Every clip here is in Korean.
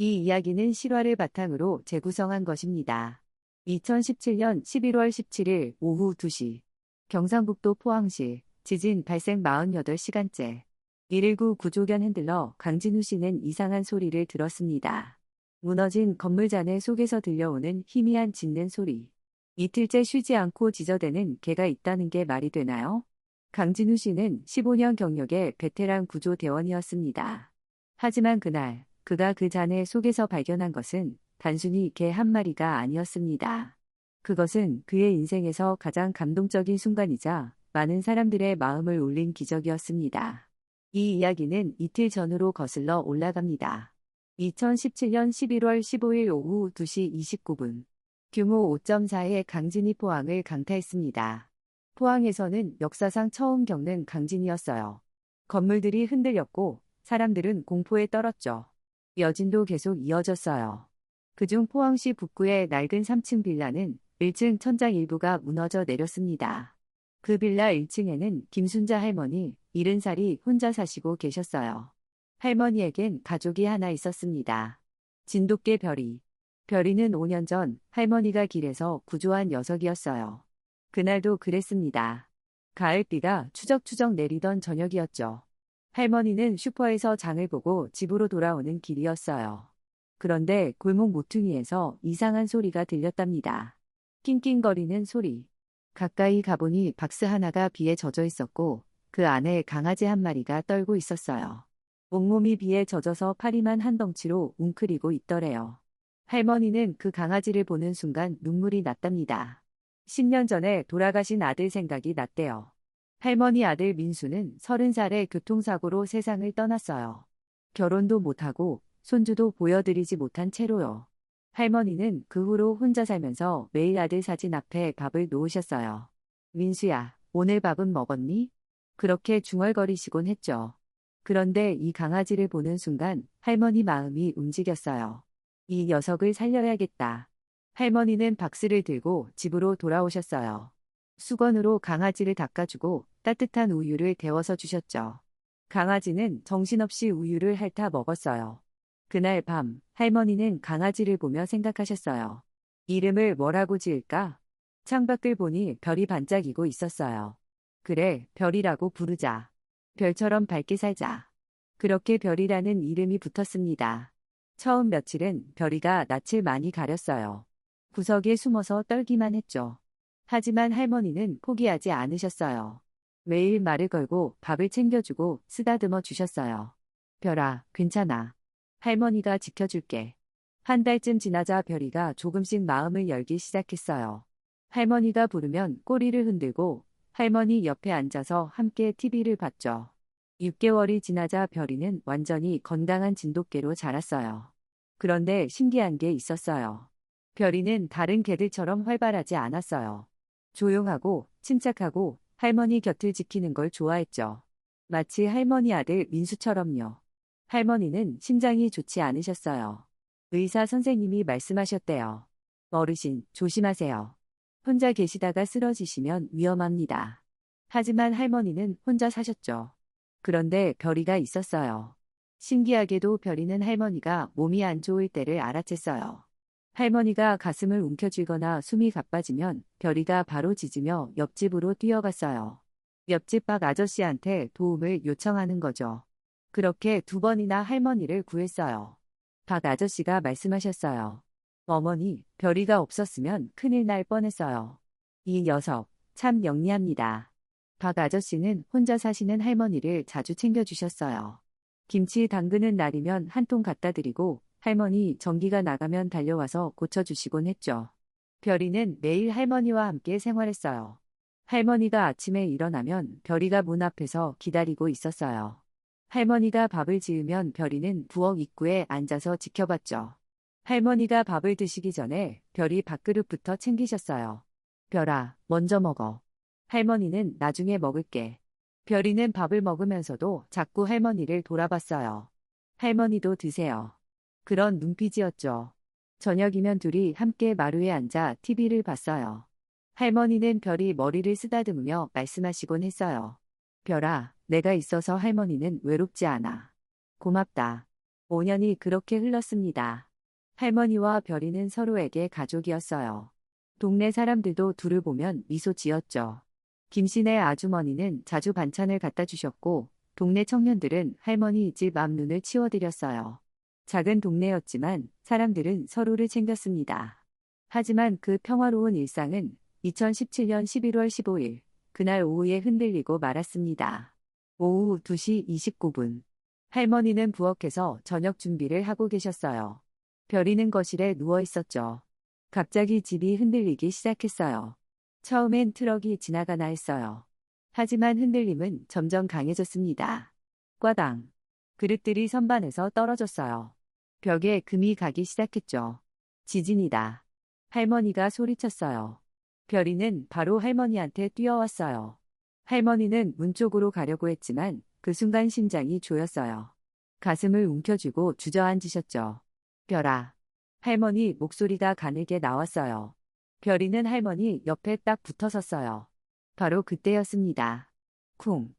이 이야기는 실화를 바탕으로 재구성한 것입니다. 2017년 11월 17일 오후 2시 경상북도 포항시 지진 발생 48시간째 119 구조견 흔들러 강진우 씨는 이상한 소리를 들었습니다. 무너진 건물 잔해 속에서 들려오는 희미한 짖는 소리. 이틀째 쉬지 않고 지저대는 개가 있다는 게 말이 되나요? 강진우 씨는 15년 경력의 베테랑 구조대원이었습니다. 하지만 그날 그가 그 잔해 속에서 발견한 것은 단순히 개 한 마리가 아니었습니다. 그것은 그의 인생에서 가장 감동적인 순간이자 많은 사람들의 마음을 울린 기적이었습니다. 이 이야기는 이틀 전으로 거슬러 올라갑니다. 2017년 11월 15일 오후 2시 29분. 규모 5.4의 강진이 포항을 강타했습니다. 포항에서는 역사상 처음 겪는 강진이었어요. 건물들이 흔들렸고 사람들은 공포에 떨었죠. 여진도 계속 이어졌어요. 그중 포항시 북구의 낡은 3층 빌라는 1층 천장 일부가 무너져 내렸습니다. 그 빌라 1층에는 김순자 할머니 70살이 혼자 사시고 계셨어요. 할머니에겐 가족이 하나 있었습니다. 진돗개 별이. 별이는 5년 전 할머니가 길에서 구조한 녀석이었어요. 그날도 그랬습니다. 가을비가 추적추적 내리던 저녁이었죠. 할머니는 슈퍼에서 장을 보고 집으로 돌아오는 길이었어요. 그런데 골목 모퉁이에서 이상한 소리가 들렸답니다. 낑낑거리는 소리. 가까이 가보니 박스 하나가 비에 젖어 있었고 그 안에 강아지 한 마리가 떨고 있었어요. 온몸이 비에 젖어서 파리만 한 덩치로 웅크리고 있더래요. 할머니는 그 강아지를 보는 순간 눈물이 났답니다. 10년 전에 돌아가신 아들 생각이 났대요. 할머니 아들 민수는 30살에 교통사고로 세상을 떠났어요. 결혼도 못하고 손주도 보여드리지 못한 채로요. 할머니는 그 후로 혼자 살면서 매일 아들 사진 앞에 밥을 놓으셨어요. 민수야, 오늘 밥은 먹었니? 그렇게 중얼거리시곤 했죠. 그런데 이 강아지를 보는 순간 할머니 마음이 움직였어요. 이 녀석을 살려야겠다. 할머니는 박스를 들고 집으로 돌아오셨어요. 수건으로 강아지를 닦아주고 따뜻한 우유를 데워서 주셨죠. 강아지는 정신없이 우유를 핥아 먹었어요. 그날 밤 할머니는 강아지를 보며 생각하셨어요. 이름을 뭐라고 지을까? 창밖을 보니 별이 반짝이고 있었어요. 그래, 별이라고 부르자. 별처럼 밝게 살자. 그렇게 별이라는 이름이 붙었습니다. 처음 며칠은 별이가 낯을 많이 가렸어요. 구석에 숨어서 떨기만 했죠. 하지만 할머니는 포기하지 않으셨어요. 매일 말을 걸고 밥을 챙겨주고 쓰다듬어 주셨어요. 별아, 괜찮아. 할머니가 지켜줄게. 한 달쯤 지나자 별이가 조금씩 마음을 열기 시작했어요. 할머니가 부르면 꼬리를 흔들고 할머니 옆에 앉아서 함께 TV를 봤죠. 6개월이 지나자 별이는 완전히 건강한 진돗개로 자랐어요. 그런데 신기한 게 있었어요. 별이는 다른 개들처럼 활발하지 않았어요. 조용하고 침착하고 할머니 곁을 지키는 걸 좋아했죠. 마치 할머니 아들 민수처럼요. 할머니는 심장이 좋지 않으셨어요. 의사 선생님이 말씀하셨대요. 어르신, 조심하세요. 혼자 계시다가 쓰러지시면 위험합니다. 하지만 할머니는 혼자 사셨죠. 그런데 별이가 있었어요. 신기하게도 별이는 할머니가 몸이 안 좋을 때를 알아챘어요. 할머니가 가슴을 움켜쥐거나 숨이 가빠지면 별이가 바로 짖으며 옆집으로 뛰어갔어요. 옆집 박 아저씨한테 도움을 요청하는 거죠. 그렇게 2번이나 할머니를 구했어요. 박 아저씨가 말씀하셨어요. 어머니, 별이가 없었으면 큰일 날 뻔했어요. 이 녀석, 참 영리합니다. 박 아저씨는 혼자 사시는 할머니를 자주 챙겨주셨어요. 김치 담그는 날이면 한 통 갖다 드리고 할머니 전기가 나가면 달려와서 고쳐주시곤 했죠. 별이는 매일 할머니와 함께 생활했어요. 할머니가 아침에 일어나면 별이가 문 앞에서 기다리고 있었어요. 할머니가 밥을 지으면 별이는 부엌 입구에 앉아서 지켜봤죠. 할머니가 밥을 드시기 전에 별이 밥그릇부터 챙기셨어요. 별아, 먼저 먹어. 할머니는 나중에 먹을게. 별이는 밥을 먹으면서도 자꾸 할머니를 돌아봤어요. 할머니도 드세요. 그런 눈빛이었죠. 저녁이면 둘이 함께 마루에 앉아 TV를 봤어요. 할머니는 별이 머리를 쓰다듬으며 말씀하시곤 했어요. 별아, 내가 있어서 할머니는 외롭지 않아. 고맙다. 5년이 그렇게 흘렀습니다. 할머니와 별이는 서로에게 가족이었어요. 동네 사람들도 둘을 보면 미소 지었죠. 김씨네 아주머니는 자주 반찬을 갖다 주셨고, 동네 청년들은 할머니 집 앞 눈을 치워드렸어요. 작은 동네였지만 사람들은 서로를 챙겼습니다. 하지만 그 평화로운 일상은 2017년 11월 15일, 그날 오후에 흔들리고 말았습니다. 오후 2시 29분. 할머니는 부엌에서 저녁 준비를 하고 계셨어요. 별이는 거실에 누워 있었죠. 갑자기 집이 흔들리기 시작했어요. 처음엔 트럭이 지나가나 했어요. 하지만 흔들림은 점점 강해졌습니다. 꽈당. 그릇들이 선반에서 떨어졌어요. 벽에 금이 가기 시작했죠. 지진이다. 할머니가 소리쳤어요. 별이는 바로 할머니한테 뛰어왔어요. 할머니는 문 쪽으로 가려고 했지만 그 순간 심장이 조였어요. 가슴을 움켜쥐고 주저앉으셨죠. 별아. 할머니 목소리가 가늘게 나왔어요. 별이는 할머니 옆에 딱 붙어섰어요. 바로 그때였습니다. 쿵.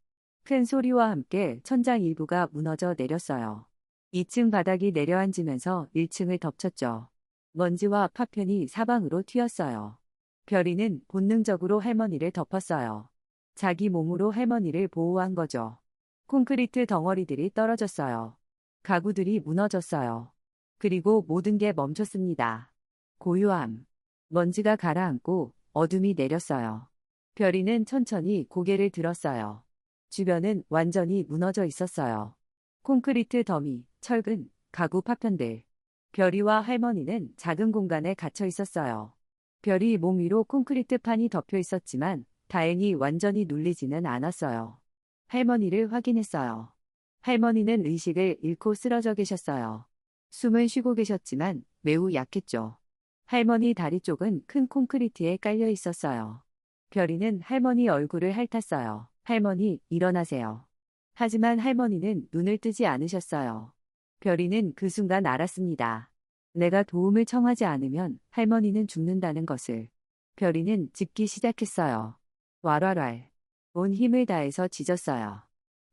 큰 소리와 함께 천장 일부가 무너져 내렸어요. 2층 바닥이 내려앉으면서 1층을 덮쳤죠. 먼지와 파편이 사방으로 튀었어요. 별이는 본능적으로 할머니를 덮었어요. 자기 몸으로 할머니를 보호한 거죠. 콘크리트 덩어리들이 떨어졌어요. 가구들이 무너졌어요. 그리고 모든 게 멈췄습니다. 고요함. 먼지가 가라앉고 어둠이 내렸어요. 별이는 천천히 고개를 들었어요. 주변은 완전히 무너져 있었어요. 콘크리트 더미, 철근, 가구 파편들. 별이와 할머니는 작은 공간에 갇혀 있었어요. 별이 몸 위로 콘크리트 판이 덮여 있었지만 다행히 완전히 눌리지는 않았어요. 할머니를 확인했어요. 할머니는 의식을 잃고 쓰러져 계셨어요. 숨을 쉬고 계셨지만 매우 약했죠. 할머니 다리 쪽은 큰 콘크리트에 깔려 있었어요. 별이는 할머니 얼굴을 핥았어요. 할머니, 일어나세요. 하지만 할머니는 눈을 뜨지 않으셨어요. 별이는 그 순간 알았습니다. 내가 도움을 청하지 않으면 할머니는 죽는다는 것을. 별이는 짖기 시작했어요. 왈왈왈. 온 힘을 다해서 짖었어요.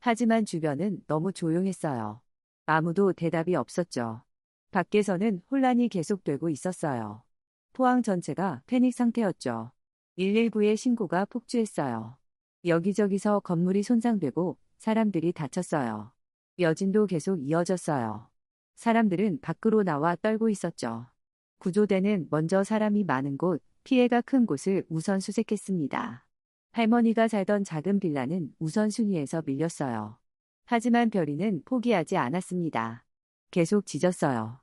하지만 주변은 너무 조용했어요. 아무도 대답이 없었죠. 밖에서는 혼란이 계속되고 있었어요. 포항 전체가 패닉 상태였죠. 119의 신고가 폭주했어요. 여기저기서 건물이 손상되고 사람들이 다쳤어요. 여진도 계속 이어졌어요. 사람들은 밖으로 나와 떨고 있었죠. 구조대는 먼저 사람이 많은 곳, 피해가 큰 곳을 우선 수색했습니다. 할머니가 살던 작은 빌라는 우선순위에서 밀렸어요. 하지만 별이는 포기하지 않았습니다. 계속 짖었어요.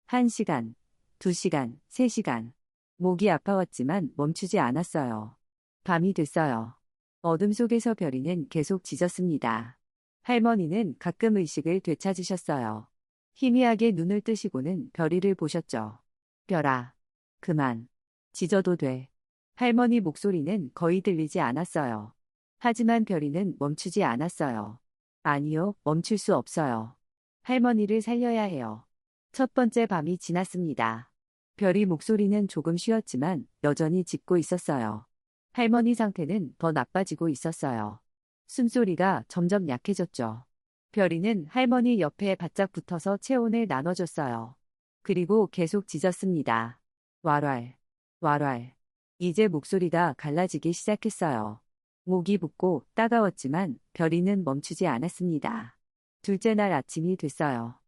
1시간, 2시간, 3시간. 목이 아파왔지만 멈추지 않았어요. 밤이 됐어요. 어둠 속에서 별이는 계속 짖었습니다. 할머니는 가끔 의식을 되찾으셨어요. 희미하게 눈을 뜨시고는 별이를 보셨죠. 별아, 그만. 짖어도 돼. 할머니 목소리는 거의 들리지 않았어요. 하지만 별이는 멈추지 않았어요. 아니요, 멈출 수 없어요. 할머니를 살려야 해요. 첫 번째 밤이 지났습니다. 별이 목소리는 조금 쉬었지만 여전히 짖고 있었어요. 할머니 상태는 더 나빠지고 있었어요. 숨소리가 점점 약해졌죠. 별이는 할머니 옆에 바짝 붙어서 체온을 나눠줬어요. 그리고 계속 짖었습니다. 왈왈, 왈왈. 이제 목소리가 갈라지기 시작했어요. 목이 붓고 따가웠지만 별이는 멈추지 않았습니다. 둘째 날 아침이 됐어요.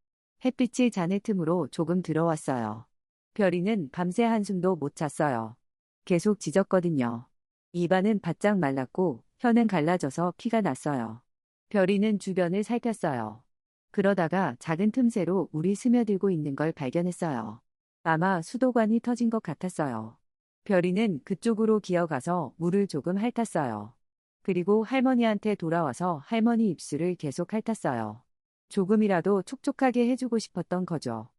햇빛이 자네 틈으로 조금 들어왔어요. 별이는 밤새 한숨도 못 잤어요. 계속 짖었거든요. 입안은 바짝 말랐고 혀는 갈라져서 피가 났어요. 별이는 주변을 살폈어요. 그러다가 작은 틈새로 물이 스며들고 있는 걸 발견했어요. 아마 수도관이 터진 것 같았어요. 별이는 그쪽으로 기어가서 물을 조금 핥았어요. 그리고 할머니한테 돌아와서 할머니 입술을 계속 핥았어요. 조금이라도 촉촉하게 해주고 싶었던 거죠.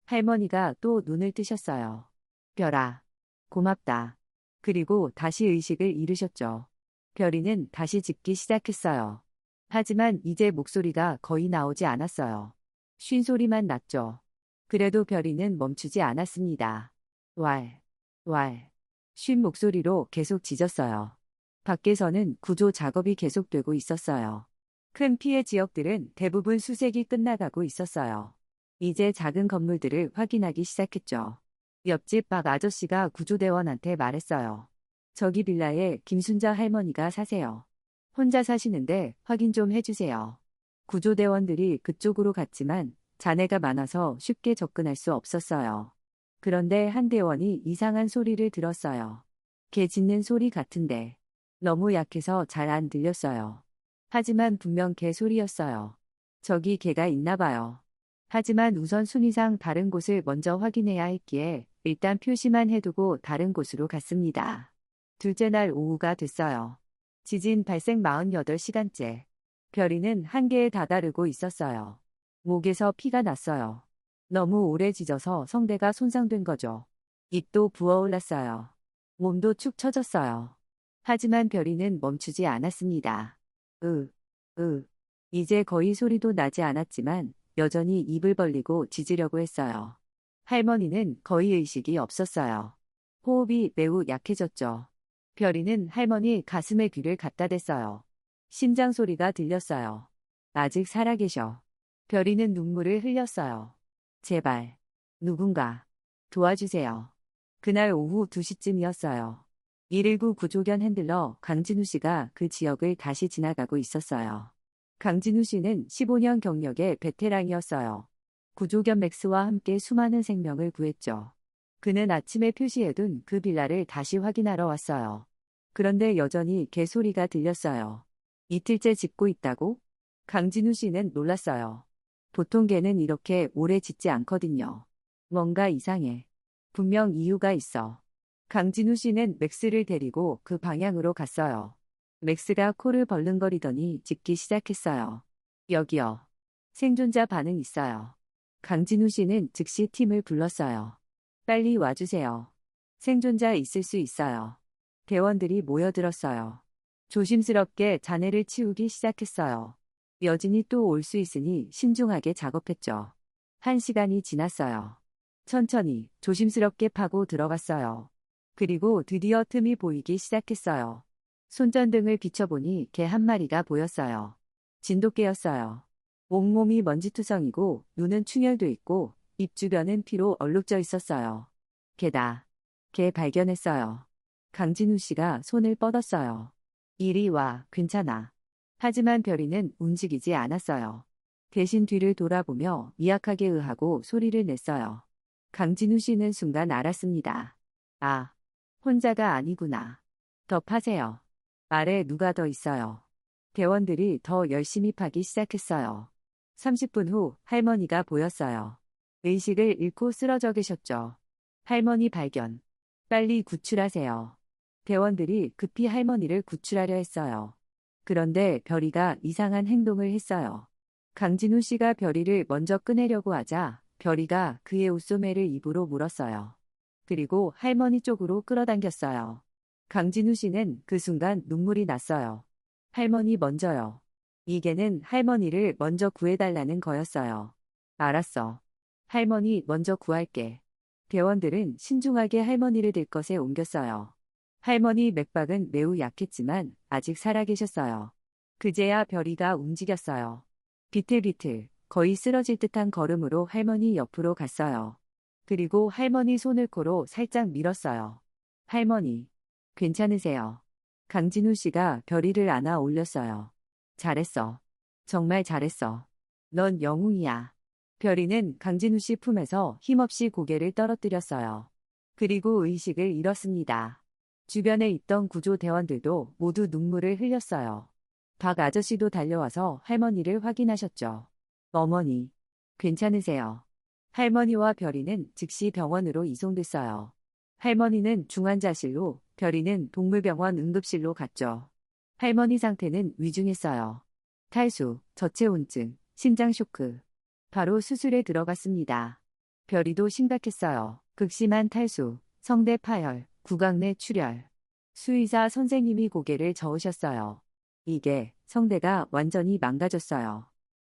할머니가 또 눈을 뜨셨어요. 별아, 고맙다. 그리고 다시 의식을 잃으셨죠. 별이는 다시 짖기 시작했어요. 하지만 이제 목소리가 거의 나오지 않았어요. 쉰 소리만 났죠. 그래도 별이는 멈추지 않았습니다. 왈, 왈. 쉰 목소리로 계속 짖었어요. 밖에서는 구조 작업이 계속되고 있었어요. 큰 피해 지역들은 대부분 수색이 끝나가고 있었어요. 이제 작은 건물들을 확인하기 시작했죠. 옆집 박 아저씨가 구조대원한테 말했어요. 저기 빌라에 김순자 할머니가 사세요. 혼자 사시는데 확인 좀 해주세요. 구조대원들이 그쪽으로 갔지만 잔해가 많아서 쉽게 접근할 수 없었어요. 그런데 한 대원이 이상한 소리를 들었어요. 개 짖는 소리 같은데 너무 약해서 잘 안 들렸어요. 하지만 분명 개 소리였어요. 저기 개가 있나 봐요. 하지만 우선순위상 다른 곳을 먼저 확인해야 했기에 일단 표시만 해두고 다른 곳으로 갔습니다. 둘째 날 오후가 됐어요. 지진 발생 48시간째. 별이는 한계에 다다르고 있었어요. 목에서 피가 났어요. 너무 오래 짖어서 성대가 손상된 거죠. 입도 부어올랐어요. 몸도 축 처졌어요. 하지만 별이는 멈추지 않았습니다. 으, 이제 거의 소리도 나지 않았지만 여전히 입을 벌리고 짖으려고 했어요. 할머니는 거의 의식이 없었어요. 호흡이 매우 약해졌죠. 별이는 할머니 가슴에 귀를 갖다 댔어요. 심장 소리가 들렸어요. 아직 살아계셔. 별이는 눈물을 흘렸어요. 제발, 누군가, 도와주세요. 그날 오후 2시쯤이었어요. 119 구조견 핸들러 강진우 씨가 그 지역을 다시 지나가고 있었어요. 강진우 씨는 15년 경력의 베테랑이었어요. 구조견 맥스와 함께 수많은 생명을 구했죠. 그는 아침에 표시해둔 그 빌라를 다시 확인하러 왔어요. 그런데 여전히 개 소리가 들렸어요. 이틀째 짖고 있다고? 강진우 씨는 놀랐어요. 보통 개는 이렇게 오래 짖지 않거든요. 뭔가 이상해. 분명 이유가 있어. 강진우 씨는 맥스를 데리고 그 방향으로 갔어요. 맥스가 코를 벌른거리더니 짖기 시작했어요. 여기요. 생존자 반응 있어요. 강진우 씨는 즉시 팀을 불렀어요. 빨리 와주세요. 생존자 있을 수 있어요. 대원들이 모여들었어요. 조심스럽게 잔해를 치우기 시작했어요. 여진이 또 올 수 있으니 신중하게 작업했죠. 1시간이 지났어요. 천천히 조심스럽게 파고 들어갔어요. 그리고 드디어 틈이 보이기 시작했어요. 손전등을 비춰보니 개 한 마리가 보였어요. 진돗개였어요. 온몸이 먼지투성이고 눈은 충혈돼 있고 입 주변은 피로 얼룩져 있었어요. 개다. 개 발견했어요. 강진우 씨가 손을 뻗었어요. 이리 와, 괜찮아. 하지만 별이는 움직이지 않았어요. 대신 뒤를 돌아보며 미약하게 의하고 소리를 냈어요. 강진우 씨는 순간 알았습니다. 아, 혼자가 아니구나. 더 파세요. 아래 누가 더 있어요. 대원들이 더 열심히 파기 시작했어요. 30분 후 할머니가 보였어요. 의식을 잃고 쓰러져 계셨죠. 할머니 발견. 빨리 구출하세요. 대원들이 급히 할머니를 구출하려 했어요. 그런데 별이가 이상한 행동을 했어요. 강진우 씨가 별이를 먼저 꺼내려고 하자 별이가 그의 옷소매를 입으로 물었어요. 그리고 할머니 쪽으로 끌어당겼어요. 강진우 씨는 그 순간 눈물이 났어요. 할머니 먼저요. 이 개는 할머니를 먼저 구해달라는 거였어요. 알았어. 할머니 먼저 구할게. 대원들은 신중하게 할머니를 들것에 옮겼어요. 할머니 맥박은 매우 약했지만 아직 살아계셨어요. 그제야 별이가 움직였어요. 비틀비틀, 거의 쓰러질 듯한 걸음으로 할머니 옆으로 갔어요. 그리고 할머니 손을 코로 살짝 밀었어요. 할머니, 괜찮으세요? 강진우 씨가 별이를 안아 올렸어요. 잘했어. 정말 잘했어. 넌 영웅이야. 별이는 강진우 씨 품에서 힘없이 고개를 떨어뜨렸어요. 그리고 의식을 잃었습니다. 주변에 있던 구조대원들도 모두 눈물을 흘렸어요. 박 아저씨도 달려와서 할머니를 확인하셨죠. 어머니, 괜찮으세요? 할머니와 별이는 즉시 병원으로 이송됐어요. 할머니는 중환자실로, 별이는 동물병원 응급실로 갔죠. 할머니 상태는 위중했어요. 탈수, 저체온증, 심장쇼크. 바로 수술에 들어갔습니다. 별이도 심각했어요. 극심한 탈수, 성대 파열, 구강 내 출혈. 수의사 선생님이 고개를 저으셨어요. 이게 성대가 완전히 망가졌어요.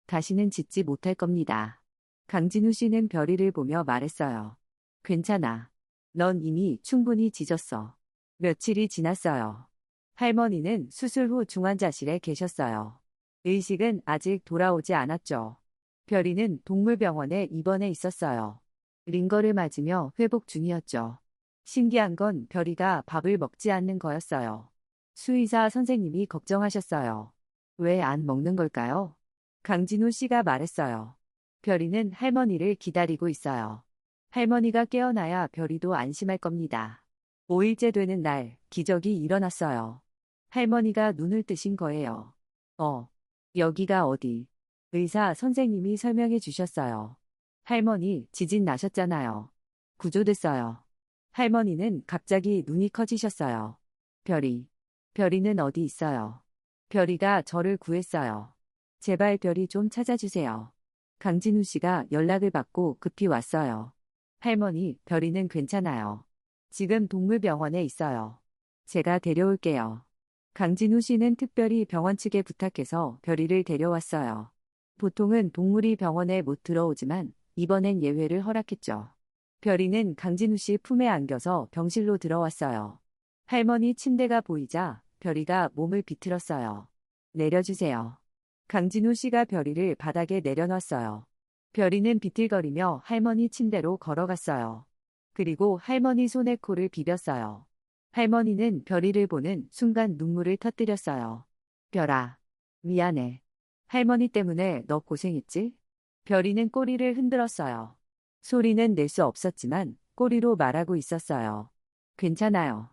다시는 짖지 못할 겁니다. 강진우 씨는 별이를 보며 말했어요. 괜찮아. 넌 이미 충분히 짖었어. 며칠이 지났어요. 할머니는 수술 후 중환자실에 계셨어요. 의식은 아직 돌아오지 않았죠. 별이는 동물병원에 입원해 있었어요. 링거를 맞으며 회복 중이었죠. 신기한 건 별이가 밥을 먹지 않는 거였어요. 수의사 선생님이 걱정하셨어요. 왜 안 먹는 걸까요? 강진우 씨가 말했어요. 별이는 할머니를 기다리고 있어요. 할머니가 깨어나야 별이도 안심할 겁니다. 5일째 되는 날, 기적이 일어났어요. 할머니가 눈을 뜨신 거예요. 여기가 어디? 의사 선생님이 설명해 주셨어요. 할머니, 지진 나셨잖아요. 구조됐어요. 할머니는 갑자기 눈이 커지셨어요. 별이. 별이는 어디 있어요? 별이가 저를 구했어요. 제발 별이 좀 찾아주세요. 강진우 씨가 연락을 받고 급히 왔어요. 할머니, 별이는 괜찮아요. 지금 동물병원에 있어요. 제가 데려올게요. 강진우 씨는 특별히 병원 측에 부탁해서 별이를 데려왔어요. 보통은 동물이 병원에 못 들어오지만 이번엔 예외를 허락했죠. 별이는 강진우 씨 품에 안겨서 병실로 들어왔어요. 할머니 침대가 보이자 별이가 몸을 비틀었어요. 내려주세요. 강진우 씨가 별이를 바닥에 내려놨어요. 별이는 비틀거리며 할머니 침대로 걸어갔어요. 그리고 할머니 손에 코를 비볐어요. 할머니는 별이를 보는 순간 눈물을 터뜨렸어요. 별아, 미안해. 할머니 때문에 너 고생했지? 별이는 꼬리를 흔들었어요. 소리는 낼 수 없었지만 꼬리로 말하고 있었어요. 괜찮아요.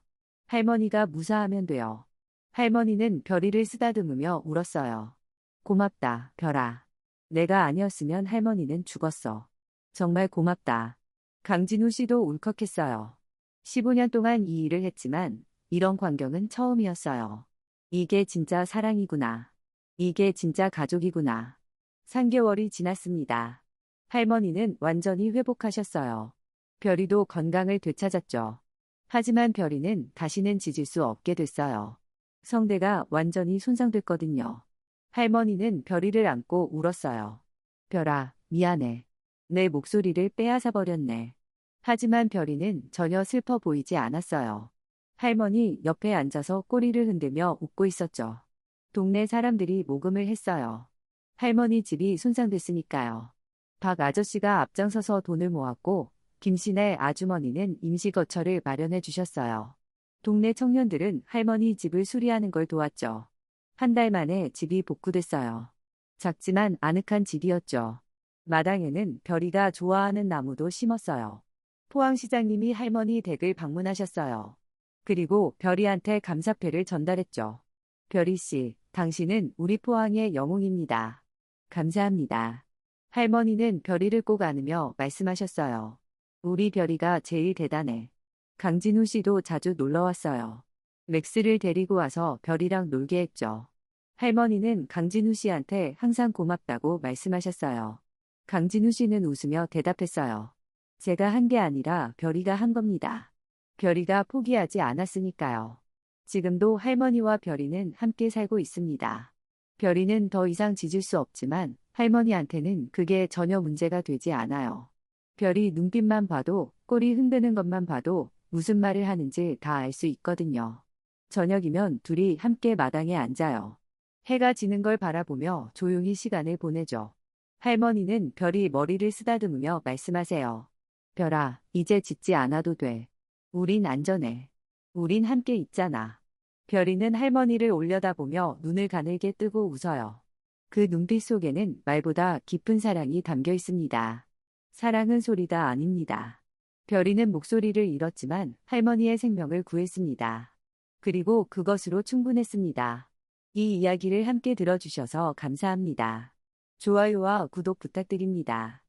할머니가 무사하면 돼요. 할머니는 별이를 쓰다듬으며 울었어요. 고맙다, 별아. 내가 아니었으면 할머니는 죽었어. 정말 고맙다. 강진우 씨도 울컥했어요. 15년 동안 이 일을 했지만 이런 광경은 처음이었어요. 이게 진짜 사랑이구나. 이게 진짜 가족이구나. 3개월이 지났습니다. 할머니는 완전히 회복하셨어요. 별이도 건강을 되찾았죠. 하지만 별이는 다시는 짖을 수 없게 됐어요. 성대가 완전히 손상됐거든요. 할머니는 별이를 안고 울었어요. 별아, 미안해. 내 목소리를 빼앗아 버렸네. 하지만 별이는 전혀 슬퍼 보이지 않았어요. 할머니 옆에 앉아서 꼬리를 흔들며 웃고 있었죠. 동네 사람들이 모금을 했어요. 할머니 집이 손상됐으니까요. 박 아저씨가 앞장서서 돈을 모았고 김씨네 아주머니는 임시거처를 마련해 주셨어요. 동네 청년들은 할머니 집을 수리하는 걸 도왔죠. 한 달 만에 집이 복구됐어요. 작지만 아늑한 집이었죠. 마당에는 별이가 좋아하는 나무도 심었어요. 포항시장님이 할머니 댁을 방문하셨어요. 그리고 별이한테 감사패를 전달했죠. 별이씨, 당신은 우리 포항의 영웅입니다. 감사합니다. 할머니는 별이를 꼭 안으며 말씀하셨어요. 우리 별이가 제일 대단해. 강진우 씨도 자주 놀러왔어요. 맥스를 데리고 와서 별이랑 놀게 했죠. 할머니는 강진우 씨한테 항상 고맙다고 말씀하셨어요. 강진우 씨는 웃으며 대답했어요. 제가 한 게 아니라 별이가 한 겁니다. 별이가 포기하지 않았으니까요. 지금도 할머니와 별이는 함께 살고 있습니다. 별이는 더 이상 짖을 수 없지만 할머니한테는 그게 전혀 문제가 되지 않아요. 별이 눈빛만 봐도 꼬리 흔드는 것만 봐도 무슨 말을 하는지 다 알 수 있거든요. 저녁이면 둘이 함께 마당에 앉아요. 해가 지는 걸 바라보며 조용히 시간을 보내죠. 할머니는 별이 머리를 쓰다듬으며 말씀하세요. 별아, 이제 짖지 않아도 돼. 우린 안전해. 우린 함께 있잖아. 별이는 할머니를 올려다보며 눈을 가늘게 뜨고 웃어요. 그 눈빛 속에는 말보다 깊은 사랑이 담겨 있습니다. 사랑은 소리가 아닙니다. 별이는 목소리를 잃었지만 할머니의 생명을 구했습니다. 그리고 그것으로 충분했습니다. 이 이야기를 함께 들어주셔서 감사합니다. 좋아요와 구독 부탁드립니다.